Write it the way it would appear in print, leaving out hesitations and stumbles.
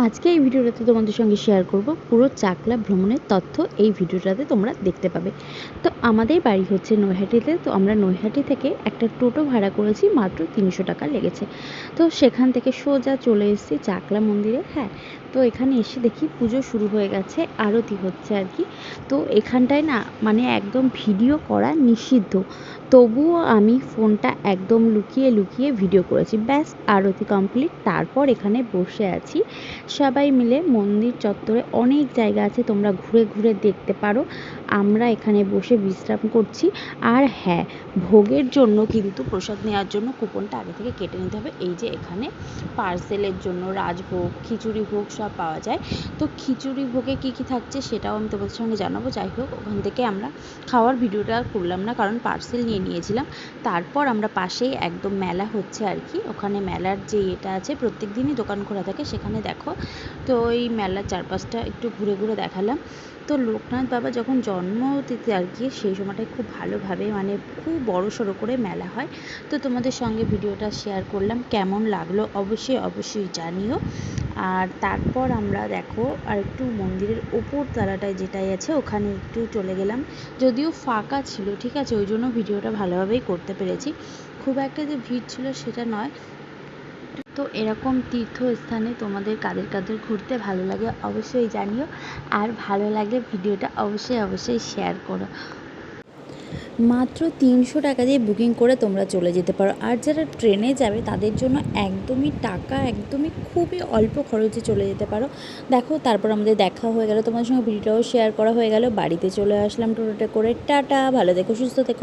আজকে এই ভিডিওটাতে তোমাদের সঙ্গে শেয়ার করব পুরো চাকলা ভ্রমণের তথ্য। এই ভিডিওটাতে তোমরা দেখতে পাবে। তো আমাদের বাড়ি হচ্ছে নৈহাটিতে। তো আমরা নৈহাটি থেকে একটা টোটো ভাড়া করেছি, মাত্র 300 টাকা লেগেছে। তো সেখান থেকে সোজা চলে এসেছি চাকলা মন্দিরে। হ্যাঁ, তো এখানে এসে দেখি পুজো শুরু হয়ে গেছে, আরতি হচ্ছে আর কি। তো এখানটায় না মানে একদম ভিডিও করা নিষিদ্ধ, তবুও আমি ফোনটা একদম লুকিয়ে লুকিয়ে ভিডিও করেছি। ব্যাস, আরতি কমপ্লিট। তারপর এখানে বসে আছি সবাই মিলে। মন্দির চত্বরে অনেক জায়গা আছে, তোমরা ঘুরে ঘুরে দেখতে পারো। আমরা এখানে বসে বিশ্রাম করছি। আর হ্যাঁ, ভোগের জন্য কিন্তু প্রসাদ নেওয়ার জন্য কুপনটা আগে থেকে কেটে নিতে হবে। এই যে এখানে পার্সেলের জন্য রাজভোগ, খিচুড়ি ভোগ সব পাওয়া যায়। তো খিচুড়ি ভোগে কী কী থাকছে সেটাও আমি তোমাদের সঙ্গে জানাবো। যাই হোক, ওখান থেকে আমরা খাওয়ার ভিডিওটা আর করলাম না, কারণ পার্সেল নিয়ে নিয়েছিলাম। তারপর আমরা পাশেই একদম মেলা হচ্ছে আর কি, ওখানে মেলার যে এটা আছে, প্রত্যেক দিনই দোকান খোলা থাকে, সেখানে দেখো। তো এই মেলার চারপাশটা একটু ঘুরে ঘুরে দেখালাম। তো লোকনাথ বাবা যখন জন্ম দিতে আর কি, সেই সময়টায় খুব ভালোভাবে মানে খুব বড় সড়ো করে মেলা হয়। তো তোমাদের সঙ্গে ভিডিওটা শেয়ার করলাম, কেমন লাগলো অবশ্যই অবশ্যই জানিও। আর তারপর আমরা দেখো আর একটু মন্দিরের ওপর তলাটায় যেটাই আছে ওখানে একটু চলে গেলাম। যদিও ফাঁকা ছিল, ঠিক আছে, ওই জন্য ভিডিওটা ভালোভাবেই করতে পেরেছি। খুব একটা যে ভিড় ছিল সেটা নয়। তো এরকম তীর্থস্থানে তোমাদের কাদের কাদের ঘুরতে ভালো লাগে অবশ্যই জানিও। আর ভালো লাগলে ভিডিওটা অবশ্যই অবশ্যই শেয়ার করো। মাত্র 300 টাকা দিয়ে বুকিং করে তোমরা চলে যেতে পারো। আর যারা ট্রেনে যাবে তাদের জন্য একদমই খুবই অল্প খরচে চলে যেতে পারো। দেখো, তারপর আমাদের দেখা হয়ে গেল, তোমাদের সঙ্গে ভিডিওটাও শেয়ার করা হয়ে গেল, বাড়িতে চলে আসলাম টোটোতে করে। টাটা, ভালো থেকো, সুস্থ থেকো।